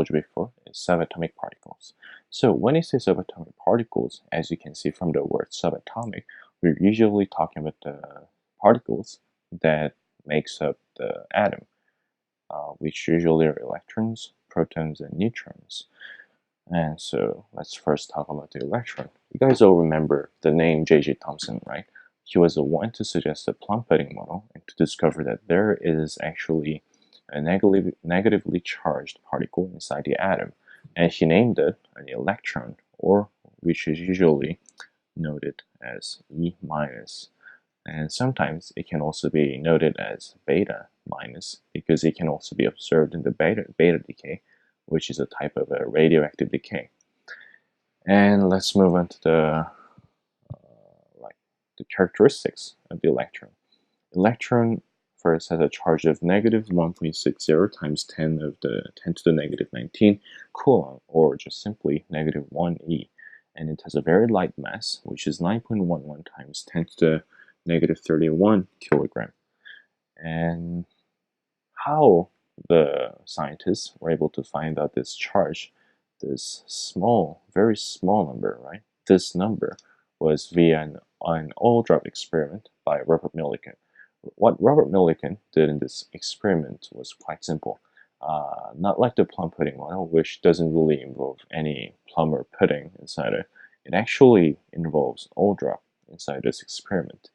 told you before, is subatomic particles. So when you say subatomic particles, as you can see from the word subatomic, we're usually talking about the particles that makes up the atom, which usually are electrons, protons, and neutrons. And so let's first talk about the electron. You guys all remember the name J.J. Thomson, right? He was the one to suggest the plum-pudding model and to discover that there is actually a negatively charged particle inside the atom. And he named it an electron, or which is usually noted as E minus. And sometimes it can also be noted as beta minus because it can also be observed in the beta decay, which is a type of a radioactive decay. And let's move on to the characteristics of the electron. Electron first has a charge of negative 1.60 times 10 to the negative 19 coulomb, or just simply negative 1 e. And it has a very light mass, which is 9.11 times 10 to the negative 31 kilogram. And how the scientists were able to find out this charge, this small, very small number, right? This number was via an oil drop experiment by Robert Millikan. What Robert Millikan did in this experiment was quite simple. Not like the plum pudding model, which doesn't really involve any plum or pudding inside it. It actually involves oil drop inside this experiment.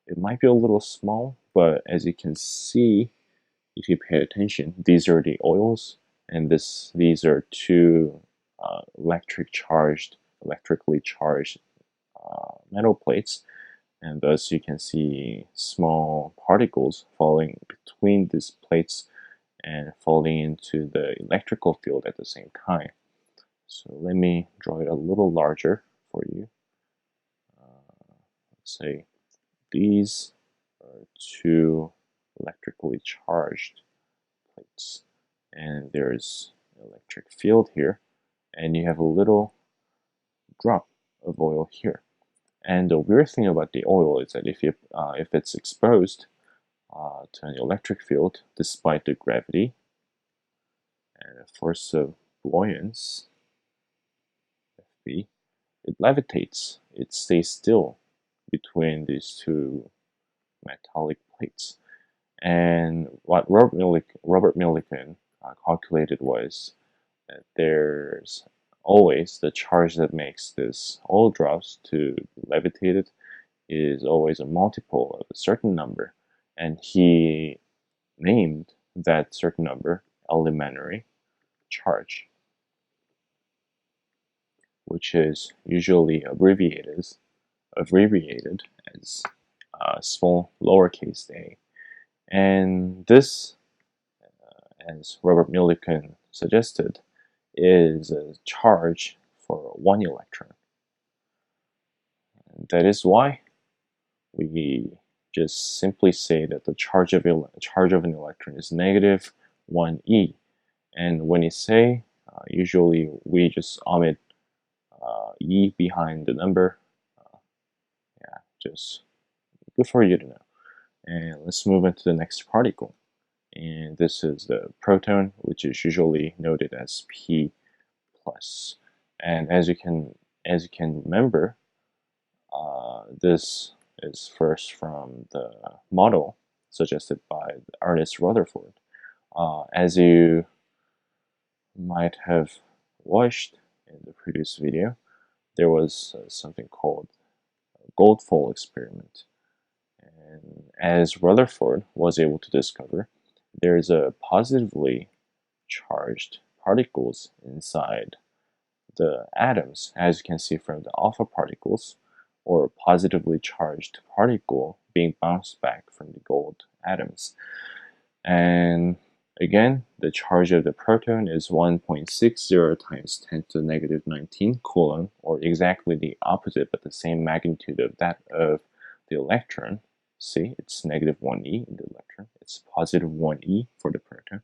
It might be a little small, but as you can see, if you pay attention, these are the oils, and these are two electrically charged metal plates, and thus you can see small particles falling between these plates and falling into the electrical field at the same time. So let me draw it a little larger for you. Let's say these are two electrically charged plates, and there's an electric field here, and you have a little drop of oil here. And the weird thing about the oil is that if it's exposed to an electric field, despite the gravity and the force of buoyance, Fb, it levitates. It stays still between these two metallic plates. And what Robert Millikan calculated was that there's always the charge that makes this oil drops to be levitated is always a multiple of a certain number, and he named that certain number elementary charge, which is usually abbreviated as small lowercase a. And this, as Robert Millikan suggested, is a charge for one electron. And that is why we just simply say that the charge of an electron is negative 1e. And when you say, usually we just omit e behind the number. Yeah, just good for you to know. And let's move on to the next particle. And this is the proton, which is usually noted as P+. And as you can remember, this is first from the model suggested by Ernest Rutherford. As you might have watched in the previous video, there was something called a Goldfold experiment. And as Rutherford was able to discover, there's a positively charged particles inside the atoms, as you can see from the alpha particles, or positively charged particle being bounced back from the gold atoms. And again, the charge of the proton is 1.60 times 10 to the negative 19 coulomb, or exactly the opposite but the same magnitude of that of the electron. See, it's negative 1e in the electron. It's positive 1e for the proton.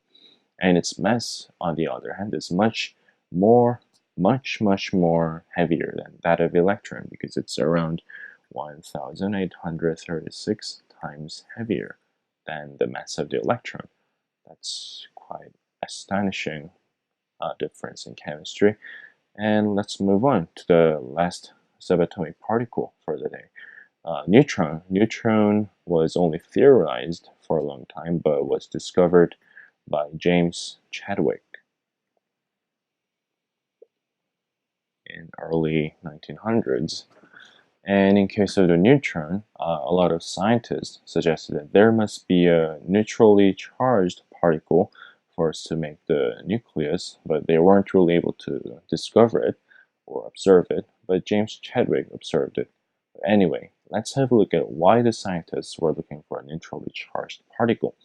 And its mass, on the other hand, is much more heavier than that of electron, because it's around 1,836 times heavier than the mass of the electron. That's quite astonishing difference in chemistry. And let's move on to the last subatomic particle for the day. Neutron. Neutron was only theorized for a long time, but was discovered by James Chadwick in early 1900s. And in case of the neutron, a lot of scientists suggested that there must be a neutrally charged particle for us to make the nucleus, but they weren't really able to discover it or observe it, but James Chadwick observed it. Anyway, let's have a look at why the scientists were looking for a neutrally charged particle.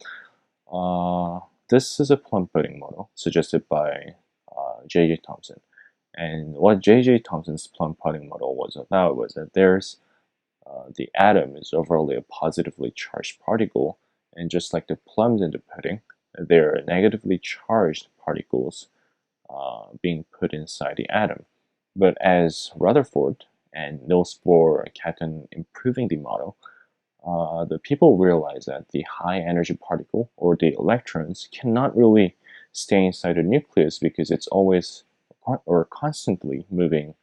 This is a plum pudding model suggested by J.J. Thomson. And what J.J. Thomson's plum pudding model was about was that the atom is overall a positively charged particle, and just like the plums in the pudding, there are negatively charged particles being put inside the atom. But as Rutherford and Niels Bohr kept on improving the model, the people realized that the high energy particle, or the electrons, cannot really stay inside the nucleus because it's always or constantly moving,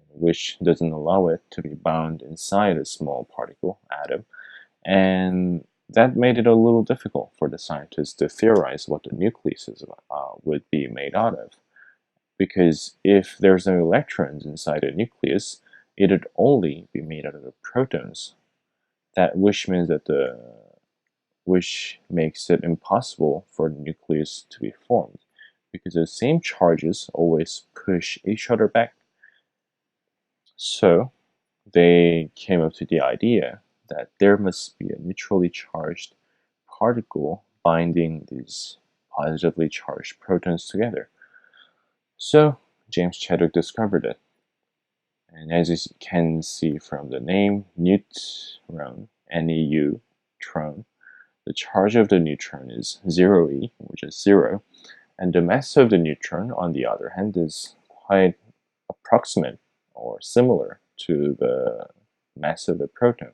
which doesn't allow it to be bound inside a small particle atom. And that made it a little difficult for the scientists to theorize what the nucleus would be made out of. Because if there's no electrons inside a nucleus, it would only be made out of the protons. Which makes it impossible for the nucleus to be formed, because the same charges always push each other back. So they came up to the idea that there must be a neutrally charged particle binding these positively charged protons together. So James Chadwick discovered it. And as you can see from the name, neutron, N-E-U-tron, the charge of the neutron is 0e, which is 0, and the mass of the neutron, on the other hand, is quite approximate or similar to the mass of the proton.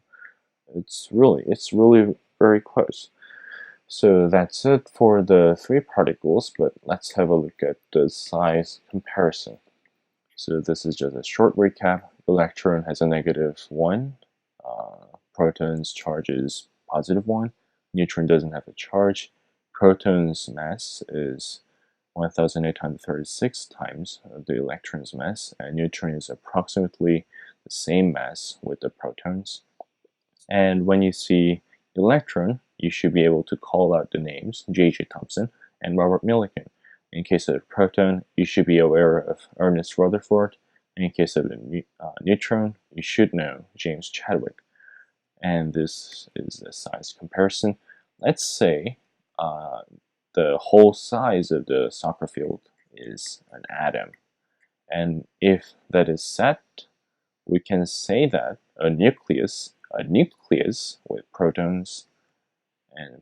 It's really very close. So that's it for the three particles, but let's have a look at the size comparison. So this is just a short recap. Electron has a -1. Proton's charge is +1. Neutron doesn't have a charge. Proton's mass is 1,836 times the electron's mass, and neutron is approximately the same mass with the protons. And when you see electron, you should be able to call out the names J.J. Thomson and Robert Millikan. In case of the proton, you should be aware of Ernest Rutherford. In case of the neutron, you should know James Chadwick. And this is the size comparison. Let's say the whole size of the soccer field is an atom. And if that is set, we can say that a nucleus with protons and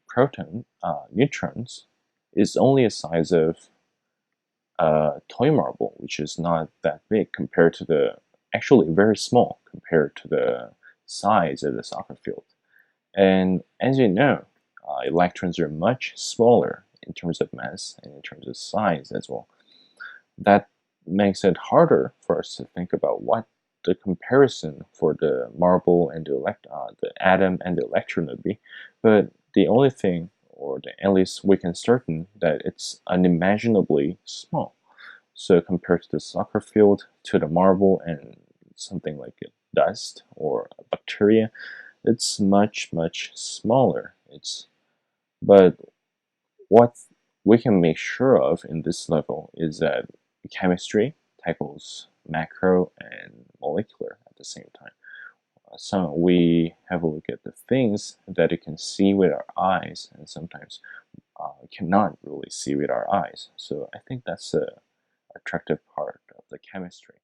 neutrons is only a size of a toy marble, which is not that big compared to actually very small compared to the size of the soccer field. And as you know, electrons are much smaller in terms of mass and in terms of size as well. That makes it harder for us to think about what the comparison for the marble and the atom and the electron would be. But the only thing, or at least we can certain, that it's unimaginably small. So compared to the soccer field, to the marble, and something like dust or bacteria, it's much smaller. But what we can make sure of in this level is that chemistry tackles macro and molecular at the same time. So we have a look at the things that it can see with our eyes, and sometimes cannot really see with our eyes. So I think that's a attractive part of the chemistry.